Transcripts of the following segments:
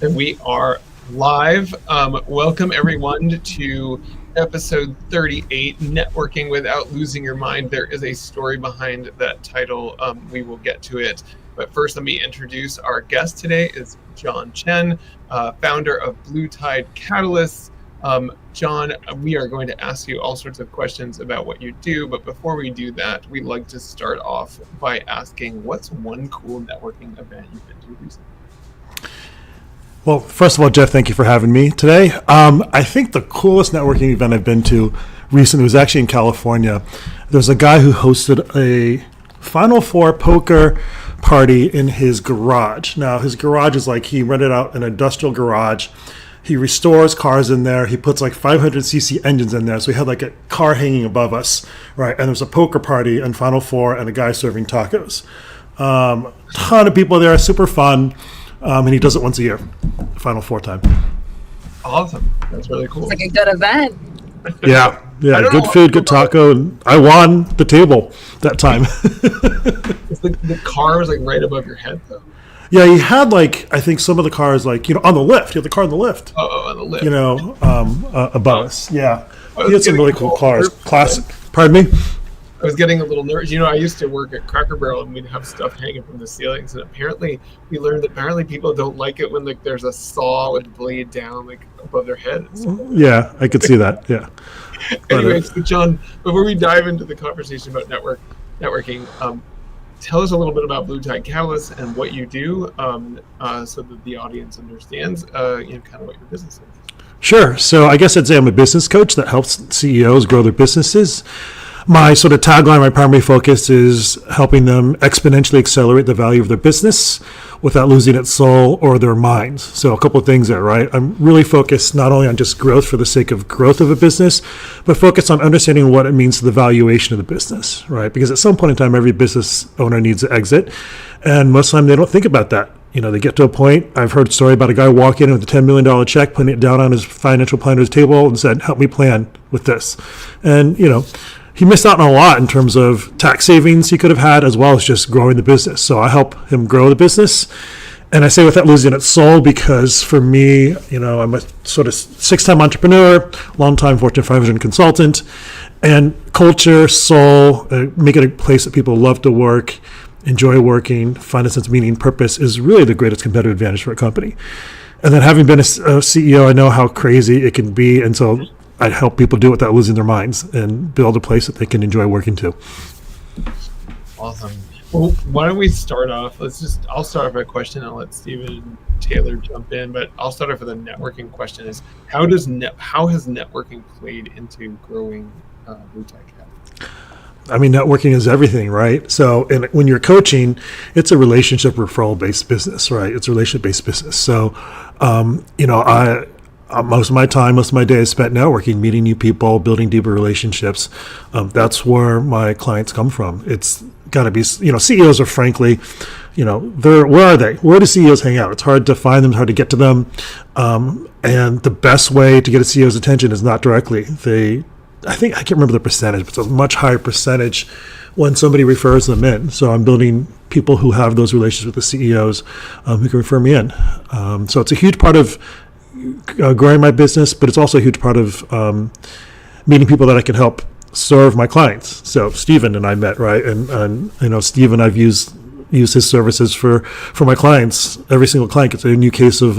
And we are live. Welcome everyone to episode 38, Networking Without Losing Your Mind. There is a story behind that title. We will get to it. But first, let me introduce our guest today is John Chen, founder of Blue Tide Catalysts. John, we are going to ask you all sorts of questions about what you do. But before we do that, we'd like to start off by asking, what's one cool networking event you've been to recently? Well, first of all, Jeff, thank you for having me today. I think the coolest networking event I've been to recently was actually in California. There's a guy who hosted a Final Four poker party in his garage. Now, his garage is like he rented out an industrial garage. He restores cars in there. He puts like 500cc engines in there. So we had like a car hanging above us, right? And there's a poker party and Final Four and a guy serving tacos. Ton of people there, super fun. And he does it once a year, Final Four time. Awesome. That's really cool. It's like a good event. Yeah. Good food, good taco. And I won the table that time. The car was like right above your head, though. Yeah, he had like, I think some of the cars like, on the lift. He had the car on the lift. Oh, on the lift. Above us. Yeah. He had some really cool cars. Classic. Pardon me? I was getting a little nervous. I used to work at Cracker Barrel and we'd have stuff hanging from the ceilings. And apparently we learned that people don't like it when like there's a saw with a blade down like above their head. Yeah, I could see that. Yeah. Anyway, so John, before we dive into the conversation about networking, tell us a little bit about Blue Tide Catalysts and what you do, so that the audience understands, kind of what your business is. Sure. So I guess I'd say I'm a business coach that helps CEOs grow their businesses. My sort of tagline, my primary focus is helping them exponentially accelerate the value of their business without losing its soul or their minds. So a couple of things there, right? I'm really focused not only on just growth for the sake of growth of a business, but focused on understanding what it means to the valuation of the business, right? Because at some point in time, every business owner needs to exit. And most of the time they don't think about that. They get to a point, I've heard a story about a guy walking in with a $10 million check, putting it down on his financial planner's table and said, help me plan with this. And, he missed out on a lot in terms of tax savings he could have had, as well as just growing the business. So I help him grow the business. And I say without losing its soul, because for me, I'm a sort of 6-time entrepreneur, long-time Fortune 500 consultant, and culture, soul, make it a place that people love to work, enjoy working, find a sense of meaning, purpose is really the greatest competitive advantage for a company. And then having been a CEO, I know how crazy it can be. And so I help people do it without losing their minds and build a place that they can enjoy working to. Awesome. Well, why don't we start off? I'll start off with a question and I'll let Stephen and Taylor jump in, but I'll start off with a networking question is, how has networking played into growing Blue Tide Catalysts? I mean, networking is everything, right? So, and when you're coaching, it's a relationship referral-based business, right? It's a relationship-based business. So, most of my time, most of my day is spent networking, meeting new people, building deeper relationships. That's where my clients come from. It's got to be, CEOs are frankly, where are they? Where do CEOs hang out? It's hard to find them, it's hard to get to them. And the best way to get a CEO's attention is not directly. I can't remember the percentage, but it's a much higher percentage when somebody refers them in. So I'm building people who have those relationships with the CEOs who can refer me in. So it's a huge part of growing my business, but it's also a huge part of meeting people that I can help serve my clients. So Stephen and I met, right? And Stephen, I've used his services for my clients. Every single client gets a new case of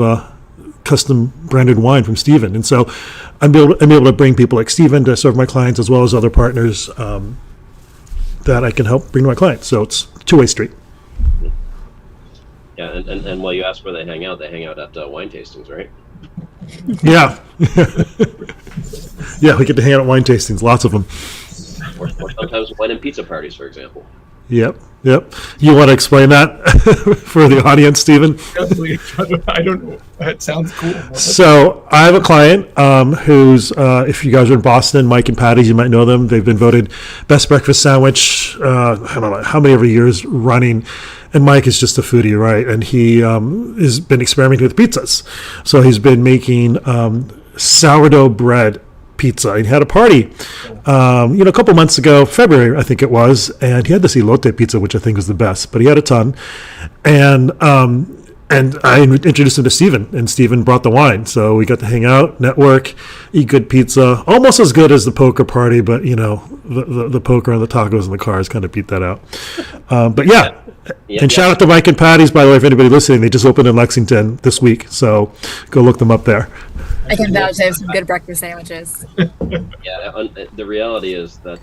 custom branded wine from Stephen. And so I'm able to bring people like Stephen to serve my clients, as well as other partners that I can help bring to my clients. So it's a two-way street. Yeah, and while you ask where they hang out at wine tastings, right? Yeah. Yeah, we get to hang out at wine tastings, lots of them. Or sometimes wine and pizza parties, for example. Yep. You want to explain that for the audience, Stephen? I don't know. That sounds cool. So I have a client who's, if you guys are in Boston, Mike and Patty's, you might know them. They've been voted best breakfast sandwich, I don't know how many years running. And Mike is just a foodie, right? And he has been experimenting with pizzas. So he's been making sourdough bread pizza. He had a party, a couple months ago, February, I think it was, and he had this elote pizza, which I think was the best, but he had a ton. And And I introduced him to Steven, and Steven brought the wine. So we got to hang out, network, eat good pizza. Almost as good as the poker party, but, the poker and the tacos and the cars kind of beat that out. But yeah. And shout out to Mike and Patty's, by the way, if anybody listening. They just opened in Lexington this week. So go look them up there. I can vouch they have some good breakfast sandwiches. Yeah, the reality is that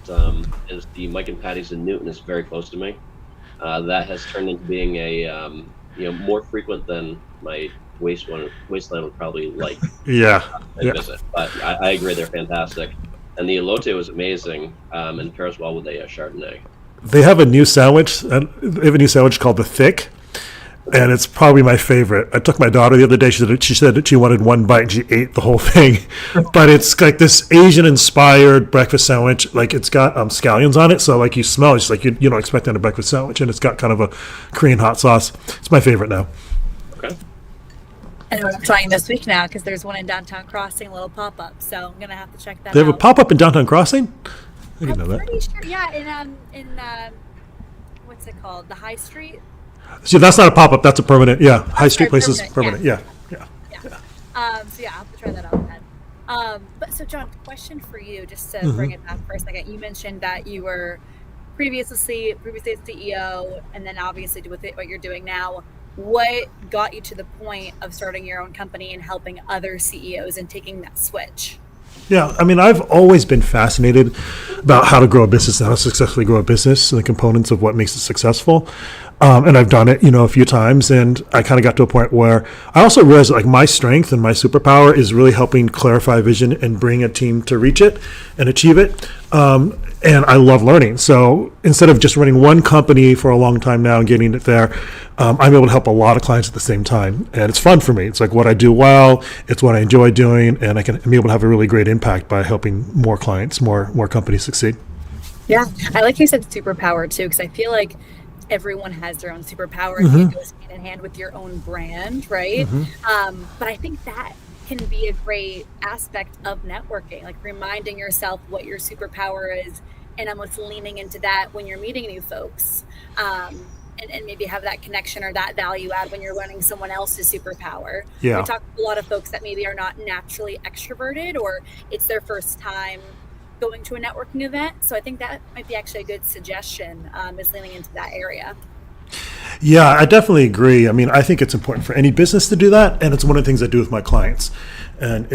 is the Mike and Patty's in Newton is very close to me. That has turned into being a more frequent than my wasteland would probably like. Visit. But I agree, they're fantastic, and the elote was amazing, and pairs well with a Chardonnay. They have a new sandwich. They have a new sandwich called the Thick, and it's probably my favorite. I took my daughter the other day. She said that she wanted one bite, and she ate the whole thing. But it's like this Asian-inspired breakfast sandwich. Like it's got scallions on it, so like you smell, it's like you don't expect that in a breakfast sandwich, and it's got kind of a Korean hot sauce. It's my favorite now. Okay. And I'm trying this week now because there's one in Downtown Crossing, a little pop-up. So I'm gonna have to check that out. They have a pop-up in Downtown Crossing? I didn't know that. I'm pretty sure, yeah. In what's it called? The High Street. See, that's not a pop-up. That's a permanent. Yeah, High Street place is permanent. Yeah. So yeah, I'll have to try that out then. But so John, question for you, just to bring it back for a second. You mentioned that you were previously a CEO, and then obviously with what you're doing now. What got you to the point of starting your own company and helping other CEOs and taking that switch? Yeah, I mean, I've always been fascinated about how to grow a business and how to successfully grow a business and the components of what makes it successful. And I've done it, a few times. And I kind of got to a point where I also realized that, like, my strength and my superpower is really helping clarify vision and bring a team to reach it and achieve it. And I love learning. So instead of just running one company for a long time now and getting it there, I'm able to help a lot of clients at the same time. And it's fun for me. It's like what I do well. It's what I enjoy doing. And I'm able to have a really great impact by helping more clients, more companies succeed. Yeah. I like you said superpower too, because I feel like everyone has their own superpower. It goes hand in hand with your own brand, right? But I think that can be a great aspect of networking, like reminding yourself what your superpower is and almost leaning into that when you're meeting new folks, and maybe have that connection or that value add when you're learning someone else's superpower. We talk to a lot of folks that maybe are not naturally extroverted, or it's their first time going to a networking event. So I think that might be actually a good suggestion, is leaning into that area. Yeah, I definitely agree. I mean, I think it's important for any business to do that, and it's one of the things I do with my clients. And,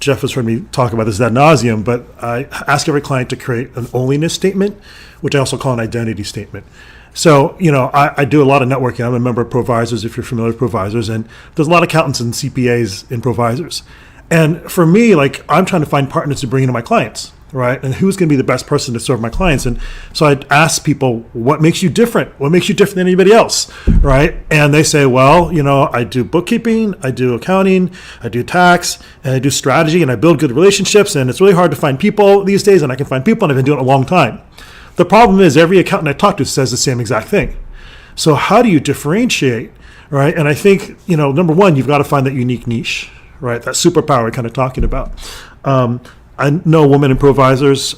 Jeff has heard me talk about this ad nauseum, but I ask every client to create an onlyness statement, which I also call an identity statement. So, I do a lot of networking. I'm a member of Provisors, if you're familiar with Provisors, and there's a lot of accountants and CPAs in Provisors. And for me, like, I'm trying to find partners to bring into my clients, right? And who's going to be the best person to serve my clients? And so I ask people, what makes you different? What makes you different than anybody else, right? And they say, well, I do bookkeeping, I do accounting, I do tax, and I do strategy, and I build good relationships, and it's really hard to find people these days, and I can find people, and I've been doing it a long time. The problem is every accountant I talk to says the same exact thing. So how do you differentiate, right? And I think, number one, you've got to find that unique niche, right? That superpower we're kind of talking about. I know a woman in Provisors.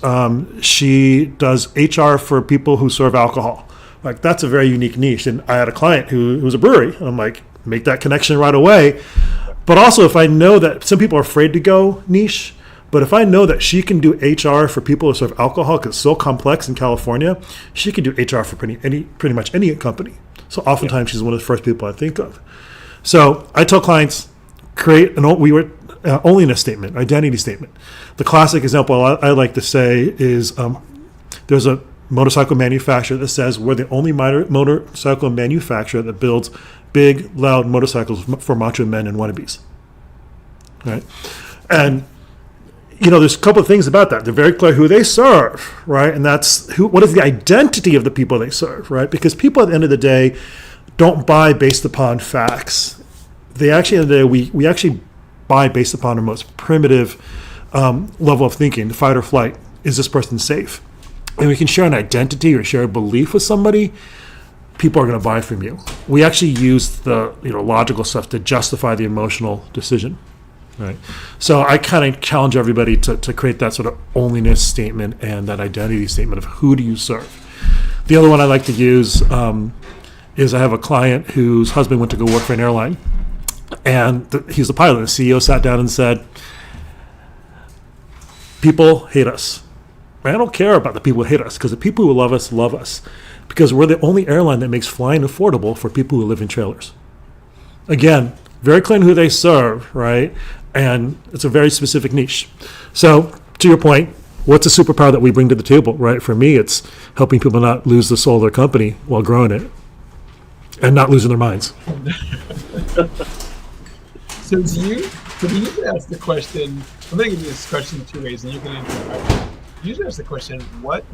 She does HR for people who serve alcohol. Like, that's a very unique niche. And I had a client who was a brewery. I'm like, make that connection right away. But also, if I know that some people are afraid to go niche, but if I know that she can do HR for people who serve alcohol, because it's so complex in California, she can do HR for pretty much any company. So oftentimes she's one of the first people I think of. So I tell clients, create onlyness statement, identity statement. The classic example I like to say is there's a motorcycle manufacturer that says we're the only motorcycle manufacturer that builds big, loud motorcycles for macho men and wannabes. Right? And there's a couple of things about that. They're very clear who they serve, right? And that's what is the identity of the people they serve, right? Because people at the end of the day don't buy based upon facts. They actually, at the end of the day, we actually buy based upon our most primitive level of thinking, fight or flight. Is this person safe? And we can share an identity or share a belief with somebody, people are going to buy from you. We actually use the logical stuff to justify the emotional decision. Right. So I kind of challenge everybody to create that sort of onlyness statement and that identity statement of who do you serve. The other one I like to use is I have a client whose husband went to go work for an airline, and he's a pilot. The CEO sat down and said, people hate us. I don't care about the people who hate us, because the people who love us, because we're the only airline that makes flying affordable for people who live in trailers. Again, very clear who they serve, right? And it's a very specific niche. So to your point, what's a superpower that we bring to the table, right? For me, it's helping people not lose the soul of their company while growing it and not losing their minds. So do you ask the question, I'm going to give you this question two ways, and you can answer it. You usually ask the question, what's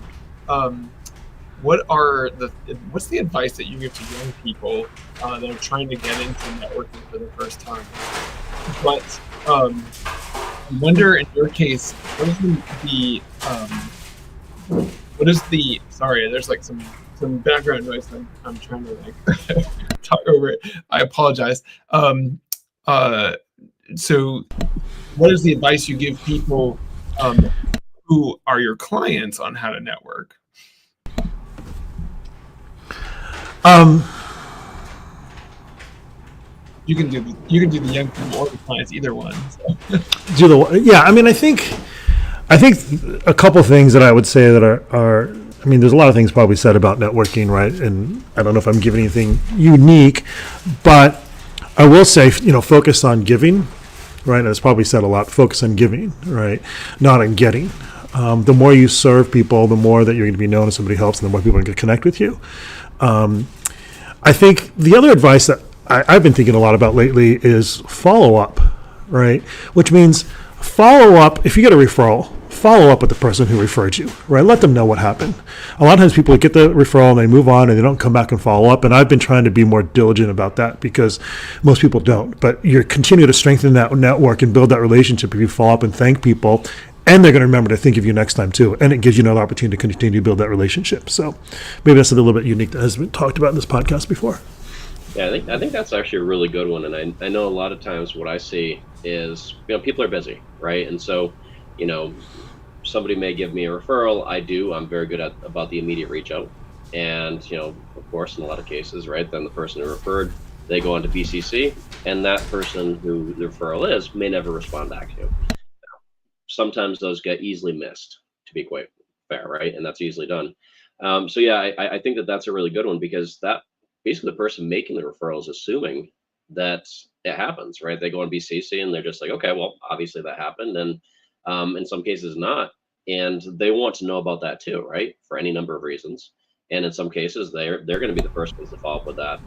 the advice that you give to young people that are trying to get into networking for the first time? But I wonder, in your case, sorry, there's like some background noise. I'm trying to like talk over it. I apologize. So what is the advice you give people who are your clients on how to network? You can do the young people or the clients, either one. So. I mean, I think a couple things that I would say that are I mean, there's a lot of things probably said about networking, right? And I don't know if I'm giving anything unique, but I will say, focus on giving, right? And it's probably said a lot. Focus on giving, right? Not on getting. The more you serve people, the more that you're going to be known if somebody helps, and the more people are going to connect with you. I think the other advice that I've been thinking a lot about lately is follow up, right? Which means follow up. If you get a referral, follow up with the person who referred you, right? Let them know what happened. A lot of times people get the referral and they move on and they don't come back and follow up. And I've been trying to be more diligent about that because most people don't. But you continue to strengthen that network and build that relationship if you follow up and thank people. And they're going to remember to think of you next time too. And it gives you another opportunity to continue to build that relationship. So maybe that's a little bit unique that has been talked about in this podcast before. Yeah, I think that's actually a really good one. And I know a lot of times what I see is, people are busy, right? And so, somebody may give me a referral. I'm very good about the immediate reach out. And, of course, in a lot of cases, right, then the person who referred, they go on to BCC, and that person who the referral is may never respond back to you. Sometimes those get easily missed, to be quite fair, right? And that's easily done. So yeah, I think that's a really good one, because that basically the person making the referral is assuming that it happens, right? They go on BCC and they're just like, okay, well, obviously that happened, and in some cases not, and they want to know about that too, right? For any number of reasons, and in some cases they're going to be the first ones to follow up with that,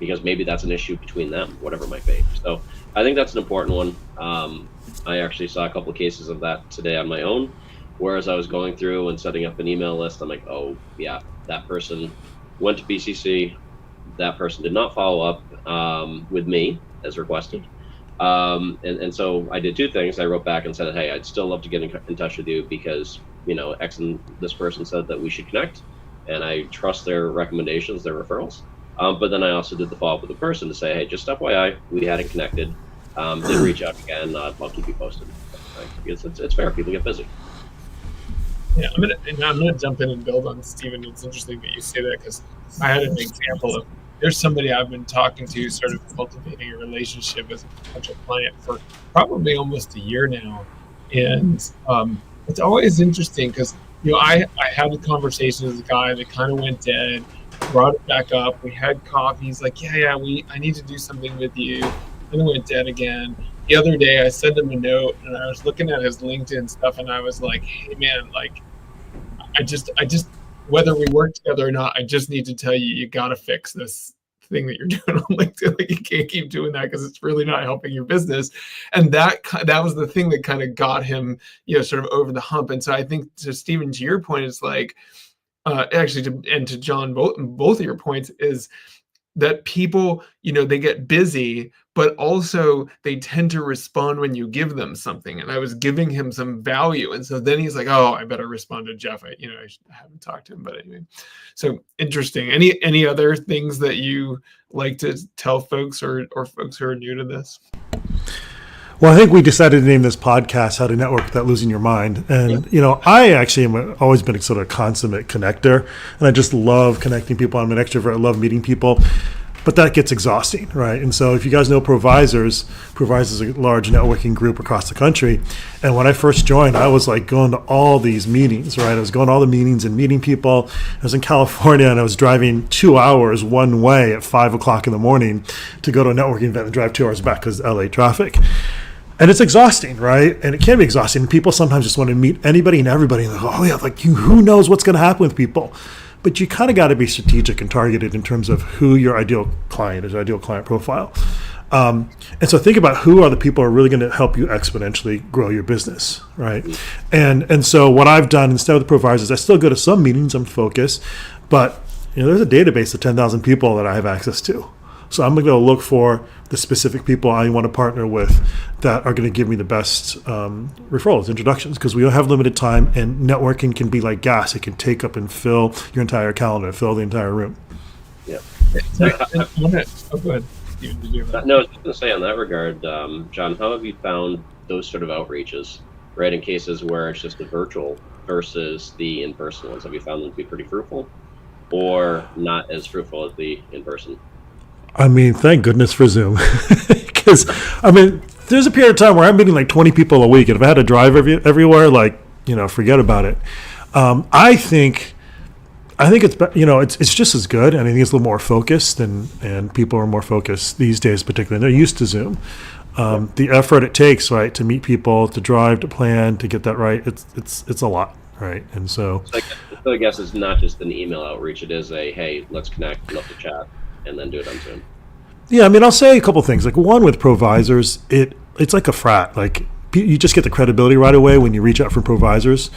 because maybe that's an issue between them, whatever it might be. So I think that's an important one. I actually saw a couple of cases of that today on my own, whereas I was going through and setting up an email list. I'm like, oh yeah, that person went to BCC. That person did not follow up with me as requested. And so I did two things. I wrote back and said, hey, I'd still love to get in touch with you because, X and this person said that we should connect, and I trust their recommendations, their referrals. But then I also did the follow up with the person to say, hey, just FYI, we hadn't connected. Did reach out again. I'll keep you posted. Right? Because it's fair. People get busy. Yeah, I'm gonna jump in and build on Stephen. It's interesting that you say that, because I had an example of, there's somebody I've been talking to, sort of cultivating a relationship as a potential client for probably almost a year now, and it's always interesting because I had a conversation with a guy that kind of went dead, brought it back up. We had coffee. He's like, yeah, I need to do something with you. Then it went dead again. The other day I sent him a note, and I was looking at his LinkedIn stuff, and I was like, hey man, like I just whether we work together or not, I just need to tell you, you got to fix this thing that you're doing on LinkedIn. Like, you can't keep doing that because it's really not helping your business. And that was the thing that kind of got him, sort of over the hump. And so I think, to Stephen, to your point, it's like, to John, both of your points is that people, they get busy, but also they tend to respond when you give them something. And I was giving him some value. And so then he's like, oh, I better respond to Jeff. I haven't talked to him, but anyway. So interesting. Any other things that you like to tell folks or folks who are new to this? Well, I think we decided to name this podcast "How to Network Without Losing Your Mind," and I actually always been a sort of consummate connector, and I just love connecting people. I'm an extrovert. I love meeting people, but that gets exhausting, right? And so, if you guys know Provisors is a large networking group across the country, and when I first joined, I was like going to all these meetings, right? I was going to all the meetings and meeting people. I was in California, and I was driving 2 hours one way at 5 o'clock in the morning to go to a networking event and drive 2 hours back because LA traffic. And it's exhausting, right? And it can be exhausting. People sometimes just want to meet anybody and everybody. And they're like, oh, yeah, like who knows what's going to happen with people? But you kind of got to be strategic and targeted in terms of who your ideal client is, your ideal client profile. And so think about who are the people who are really going to help you exponentially grow your business, right? And so what I've done instead of the providers, I still go to some meetings, I'm focused, but there's a database of 10,000 people that I have access to. So I'm going to go look for the specific people I want to partner with that are going to give me the best referrals, introductions, because we don't have limited time, and networking can be like gas. It can take up and fill your entire calendar, fill the entire room. Yeah. Go ahead. Steven, did you have No, I was going to say on that regard, John, how have you found those sort of outreaches, right, in cases where it's just the virtual versus the in-person ones? Have you found them to be pretty fruitful or not as fruitful as the in-person? I mean, thank goodness for Zoom. Because, there's a period of time where I'm meeting like 20 people a week. And if I had to drive everywhere, forget about it. I think it's just as good. And I think it's a little more focused, and people are more focused these days, particularly. They're used to Zoom. The effort it takes, right, to meet people, to drive, to plan, to get that right, it's a lot, right? And so I guess it's not just an email outreach. It is a, hey, let's connect, love to chat, and then do it on Zoom. Yeah, I'll say a couple things. Like, one, with Provisors, it's like a frat. Like, you just get the credibility right away when you reach out from Provisors,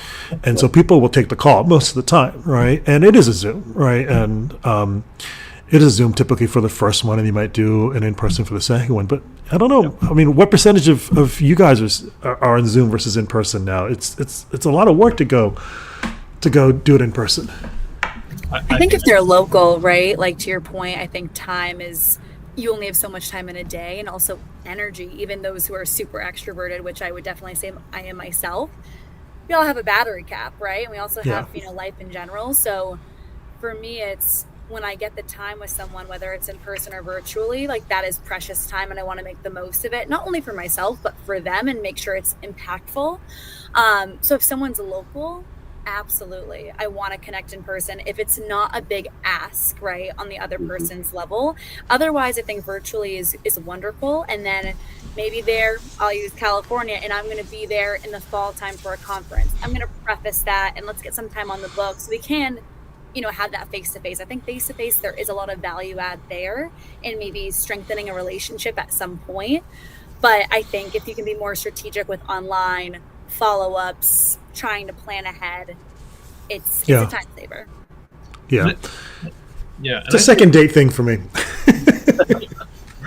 and so people will take the call most of the time, right? And it is a Zoom, right? And it is a Zoom typically for the first one, and you might do an in-person for the second one. But I don't know. What percentage of you guys are in Zoom versus in person now? It's a lot of work to go do it in person. I think if they're local, right, like to your point, I think time is, you only have so much time in a day, and also energy. Even those who are super extroverted, which I would definitely say I am myself, we all have a battery cap, right? And we also have, life in general. So for me, it's when I get the time with someone, whether it's in person or virtually, like that is precious time, and I want to make the most of it, not only for myself, but for them, and make sure it's impactful. So if someone's local, absolutely, I want to connect in person if it's not a big ask, right, on the other person's level. Otherwise, I think virtually is wonderful. And then maybe I'll use California, and I'm going to be there in the fall time for a conference. I'm going to preface that, and let's get some time on the books so we can have that face-to-face. I think face-to-face, there is a lot of value add there, and maybe strengthening a relationship at some point. But I think if you can be more strategic with online follow-ups, trying to plan ahead, it's a time saver. Yeah. It's a second date thing for me.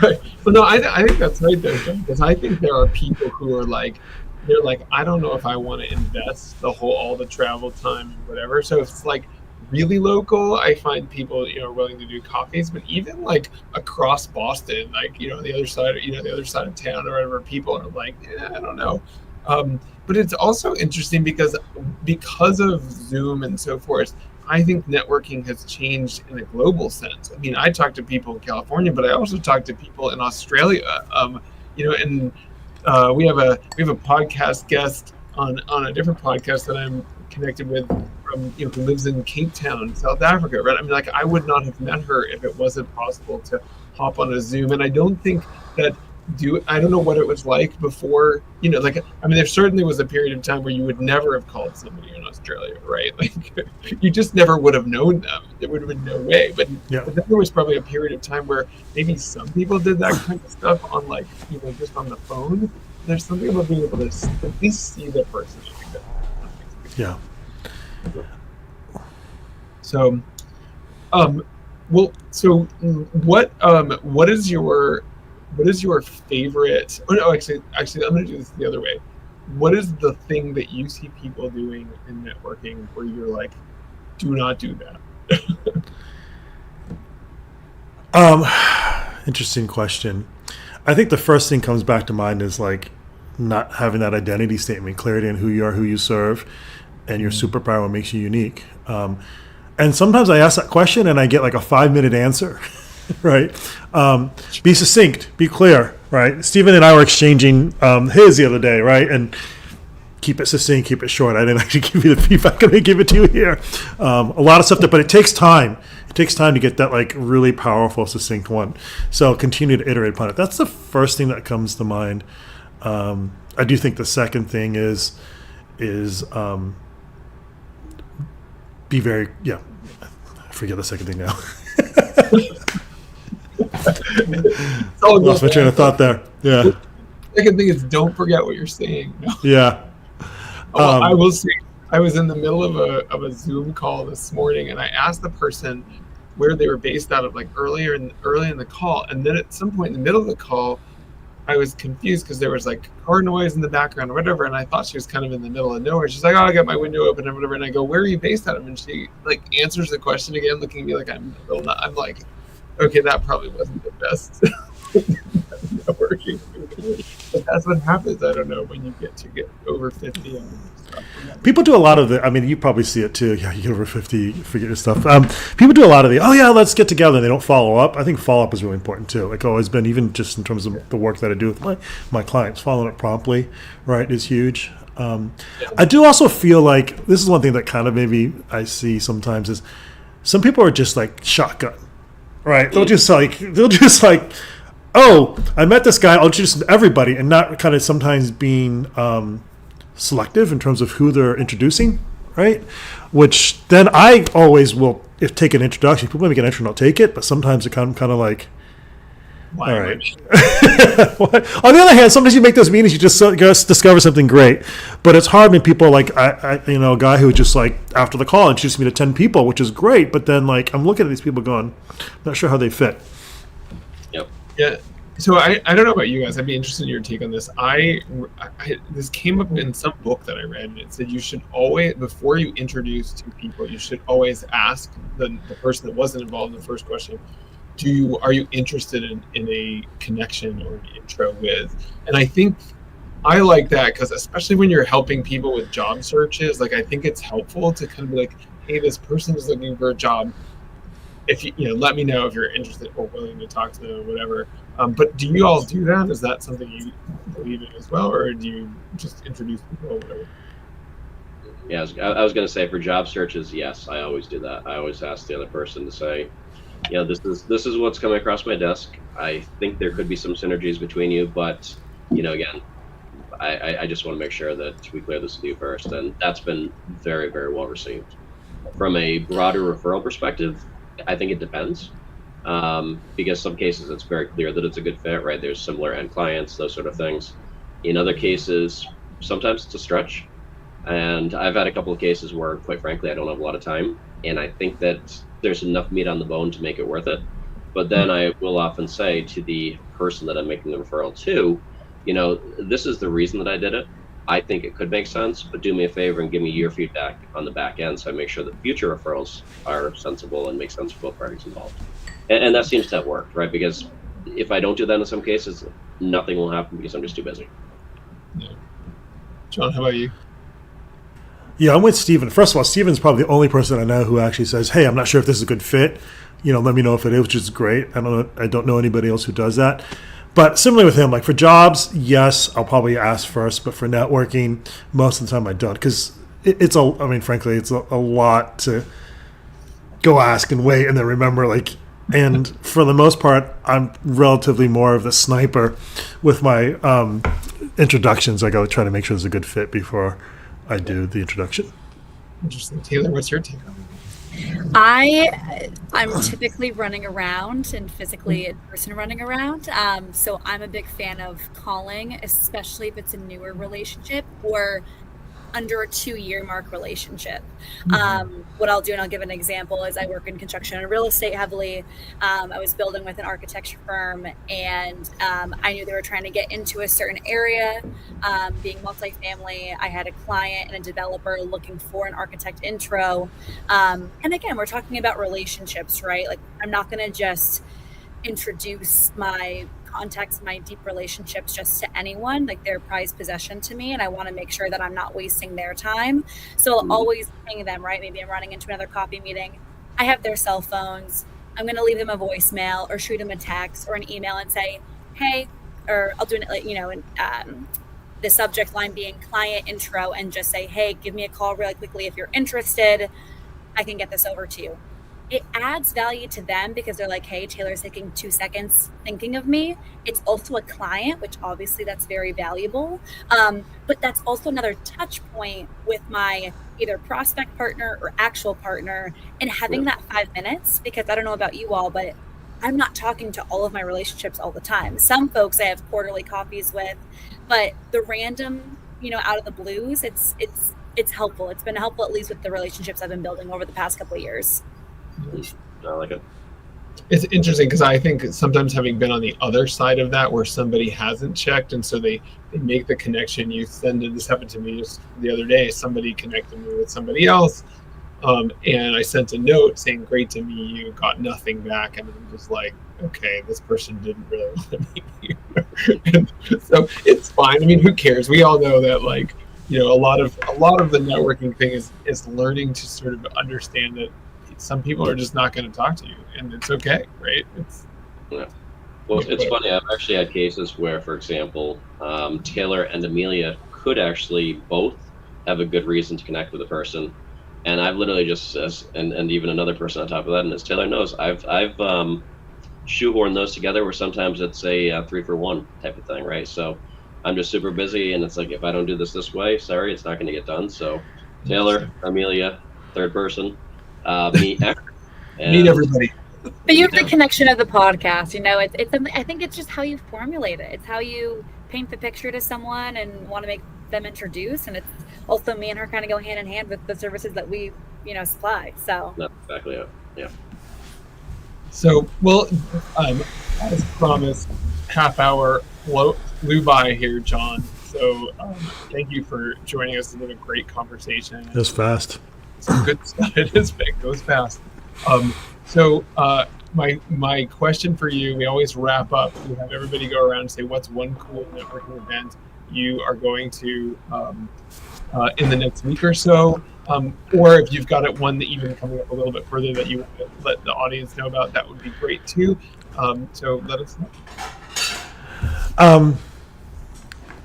Right. But no, I think that's right there, Jen, because I think there are people who are they're like, I don't know if I want to invest all the travel time and whatever. So if it's like really local, I find people, are willing to do coffees, but even like across Boston, the other side of town or whatever, people are like, I don't know. But it's also interesting because of Zoom and so forth, I think networking has changed in a global sense. I talk to people in California, but I also talk to people in Australia. And we have a podcast guest on a different podcast that I'm connected with from who lives in Cape Town, South Africa. Right? I would not have met her if it wasn't possible to hop on a Zoom. And I don't think that. I don't know what it was like before, there certainly was a period of time where you would never have called somebody in Australia, right? You just never would have known them. There would have been no way. But then there was probably a period of time where maybe some people did that kind of stuff on just on the phone. There's something about being able to at least see the person. I think that yeah. So, what is your favorite? Oh no, actually, I'm going to do this the other way. What is the thing that you see people doing in networking where you're like, do not do that? Interesting question. I think the first thing comes back to mind is not having that identity statement, clarity in who you are, who you serve, and your superpower, what makes you unique. And sometimes I ask that question and I get like a 5-minute answer, right? Be succinct, be clear, right? Stephen and I were exchanging his the other day, right? And keep it succinct, keep it short. I didn't actually give you the feedback. I'm going to give it to you here. A lot of stuff, but it takes time. It takes time to get that like really powerful, succinct one. So continue to iterate upon it. That's the first thing that comes to mind. I do think the second thing is be very, I forget the second thing now. Lost my train of thought there. Yeah. Second thing is don't forget what you're saying. Yeah. I will say, I was in the middle of a Zoom call this morning, and I asked the person where they were based out of, like early in the call, and then at some point in the middle of the call, I was confused because there was like car noise in the background or whatever, and I thought she was kind of in the middle of nowhere. She's like, "Oh, I got my window open and whatever," and I go, "Where are you based out of?" And she like answers the question again, looking at me like I'm like, okay, that probably wasn't the best networking. But that's what happens. I don't know, when you get over 50 and stuff. People do a lot of the, I mean, you probably see it too. Yeah, you get over 50, you forget your stuff. People do a lot of the, oh yeah, let's get together, and they don't follow up. I think follow up is really important too. Like always been, even just in terms of the work that I do with my clients, following up promptly, right, is huge. I do also feel like, this is one thing that kind of maybe I see sometimes, is some people are just like shotgun, right? They'll just like, oh, I met this guy, I'll introduce him to everybody, and not kind of sometimes being selective in terms of who they're introducing, right? Which then I always will, if take an introduction, people make an intro and I'll take it, but sometimes it kind of like, Why all right. On the other hand, sometimes you make those meetings, you just discover something great, but it's hard when people like, a guy who just like after the call introduced me to 10 people, which is great, but then like I'm looking at these people going, not sure how they fit. Yeah. So I don't know about you guys. I'd be interested in your take on this. This came up in some book that I read, and it said you should always, before you introduce two people, you should always ask the person that wasn't involved in the first question, are you interested in a connection or an intro with? And I think I like that because especially when you're helping people with job searches, like I think it's helpful to kind of be like, hey, this person is looking for a job. If you let me know if you're interested or willing to talk to them or whatever. But do you all do that? Is that something you believe in as well, or do you just introduce people or whatever? Yeah, I was going to say for job searches, yes, I always do that. I always ask the other person to say, this is what's coming across my desk. I think there could be some synergies between you, but again, I just want to make sure that we clear this with you first, and that's been very, very well received. From a broader referral perspective, I think it depends, because some cases it's very clear that it's a good fit, right? There's similar end clients, those sort of things. In other cases, sometimes it's a stretch. And I've had a couple of cases where, quite frankly, I don't have a lot of time. And I think that there's enough meat on the bone to make it worth it. But then I will often say to the person that I'm making the referral to, this is the reason that I did it. I think it could make sense, but do me a favor and give me your feedback on the back end so I make sure that future referrals are sensible and make sense for both parties involved. And that seems to have worked, right? Because if I don't do that in some cases, nothing will happen because I'm just too busy. Yeah. John, how about you? Yeah, I'm with Stephen. First of all, Stephen's probably the only person I know who actually says, hey, I'm not sure if this is a good fit. Let me know if it is, which is great. I don't know anybody else who does that. But similarly with him, like for jobs, yes, I'll probably ask first. But for networking, most of the time I don't, because frankly, it's a lot to go ask and wait and then remember. And for the most part, I'm relatively more of the sniper with my introductions. I go try to make sure there's a good fit before I do the introduction. Interesting. Taylor, what's your take on it? I'm typically running around and physically in person running around. So I'm a big fan of calling, especially if it's a newer relationship or under a 2-year mark relationship. What I'll do, and I'll give an example, is I work in construction and real estate heavily. I was building with an architecture firm, and I knew they were trying to get into a certain area. Being multifamily, I had a client and a developer looking for an architect intro. And again, we're talking about relationships, right? Like I'm not going to just introduce my context my deep relationships just to anyone. Like, they're prized possession to me, and I want to make sure that I'm not wasting their time. So I'll always ping them, right? Maybe I'm running into another coffee meeting. I have their cell phones. I'm going to leave them a voicemail or shoot them a text or an email and say, hey, or I'll do it like, the subject line being client intro, and just say, hey, give me a call really quickly if you're interested. I can get this over to you. It adds value to them because they're like, hey, Taylor's taking 2 seconds thinking of me. It's also a client, which obviously that's very valuable. But that's also another touch point with my either prospect partner or actual partner, and having that 5 minutes, because I don't know about you all, but I'm not talking to all of my relationships all the time. Some folks I have quarterly coffees with, but the random, out of the blues, it's helpful. It's been helpful, at least with the relationships I've been building over the past couple of years. I like it. It's interesting because I think sometimes, having been on the other side of that, where somebody hasn't checked, and so they make the connection, you send it. This happened to me just the other day. Somebody connected me with somebody else, and I sent a note saying, great to meet you, got nothing back, and I'm just like, okay, this person didn't really want to meet me. And so it's fine. I mean, who cares? We all know that, like, a lot of the networking thing is learning to sort of understand that some people are just not going to talk to you, and it's okay, right? Well, it's funny. I've actually had cases where, for example, Taylor and Amelia could actually both have a good reason to connect with a person, and I've literally just and even another person on top of that, and as Taylor knows, I've shoehorned those together where sometimes it's a 3 for 1 type of thing, right? So I'm just super busy, and it's like, if I don't do this way, sorry, it's not going to get done. So Taylor, Amelia, third person. Meet everybody. But you have the connection of the podcast. I think it's just how you formulate it. It's how you paint the picture to someone and want to make them introduce, and it's also me and her kind of go hand in hand with the services that we supply. So that's exactly it. Yeah. So, well, as promised, half hour flew by here, John. So thank you for joining us. It's been a great conversation. It was fast. Some good stuff. It goes fast. So my question for you, we always wrap up. We have everybody go around and say, what's one cool networking event you are going to in the next week or so? Or if you've got one that even coming up a little bit further that you want to let the audience know about, that would be great too. So let us know.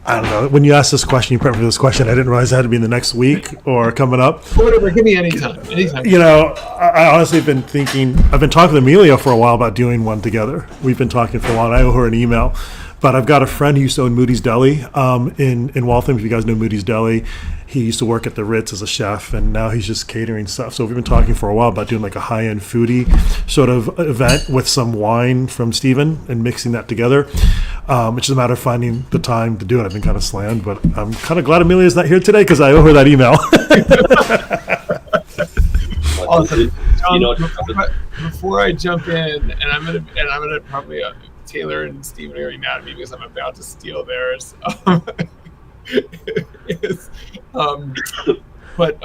I don't know. When you asked this question, you prepped for this question, I didn't realize it had to be in the next week or coming up. Whatever, give me anytime. I honestly have been thinking, I've been talking to Amelia for a while about doing one together. We've been talking for a while, and I owe her an email. But I've got a friend who used to own Moody's Deli in Waltham. If you guys know Moody's Deli, he used to work at the Ritz as a chef, and now he's just catering stuff. So we've been talking for a while about doing like a high-end foodie sort of event with some wine from Steven and mixing that together. It's just a matter of finding the time to do it. I've been kind of slammed, but I'm kind of glad Amelia's not here today because I owe her that email. Awesome. John, before I jump in, and I'm gonna probably Taylor and Steven are going to be mad at me because I'm about to steal theirs. But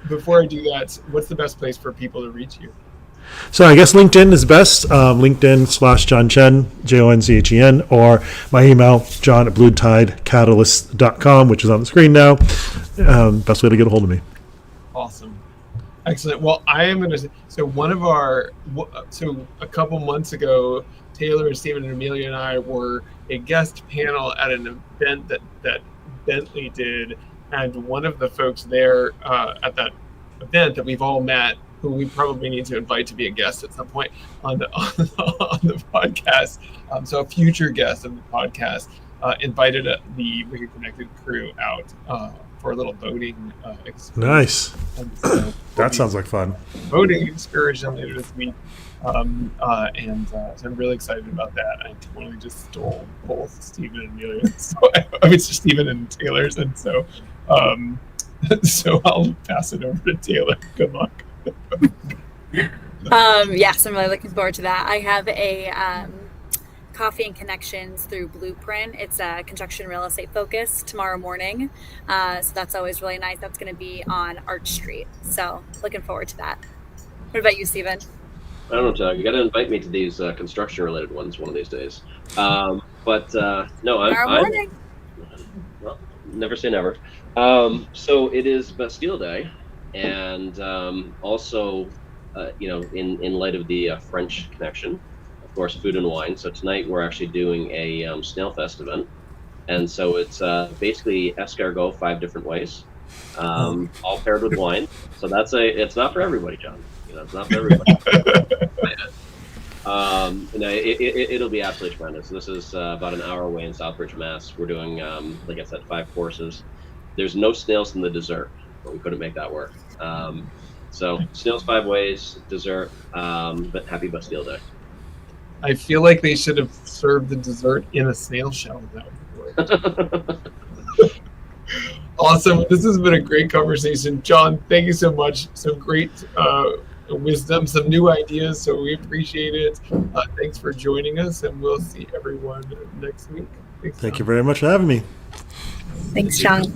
before I do that, what's the best place for people to reach you? So I guess LinkedIn is best. LinkedIn/John Chen, JONCHEN, or my email, john@bluetidecatalyst.com, which is on the screen now. Best way to get a hold of me. Awesome. Excellent. Well, I am going to, so a couple months ago, Taylor and Steven and Amelia and I were a guest panel at an event that Bentley did, and one of the folks there at that event that we've all met, who we probably need to invite to be a guest at some point on the podcast. So a future guest of the podcast invited the Wicked Connected crew out for a little boating experience. Nice. So that sounds like fun. Boating excursion later this week. So I'm really excited about that. I totally just stole both Steven and Amelia's. So it's just Steven and Taylor's, and so I'll pass it over to Taylor. Good luck. Yes, I'm really looking forward to that. I have a coffee and connections through Blueprint. It's a construction real estate focus tomorrow morning. So that's always really nice. That's going to be on Arch Street. So looking forward to that. What about you, Steven? I don't know, Doug. You got to invite me to these construction-related ones one of these days. No, Tomorrow I'm morning. well, never say never. So it is Bastille Day, and also, in light of the French connection, of course, food and wine. So tonight we're actually doing a snail fest event, and so it's basically escargot 5 different ways, all paired with wine. So it's not for everybody, John. It's not for everybody. It'll be absolutely tremendous. This is about an hour away in Southbridge, Mass. We're doing, like I said, 5 courses. There's no snails in the dessert, but we couldn't make that work. So snails 5 ways, dessert, but happy Bastille Day. I feel like they should have served the dessert in a snail shell. That would be great. Awesome. This has been a great conversation. John, thank you so much. Some great wisdom, some new ideas, so we appreciate it. Thanks for joining us, and we'll see everyone next week. Thank you very much for having me. Thanks, Sean.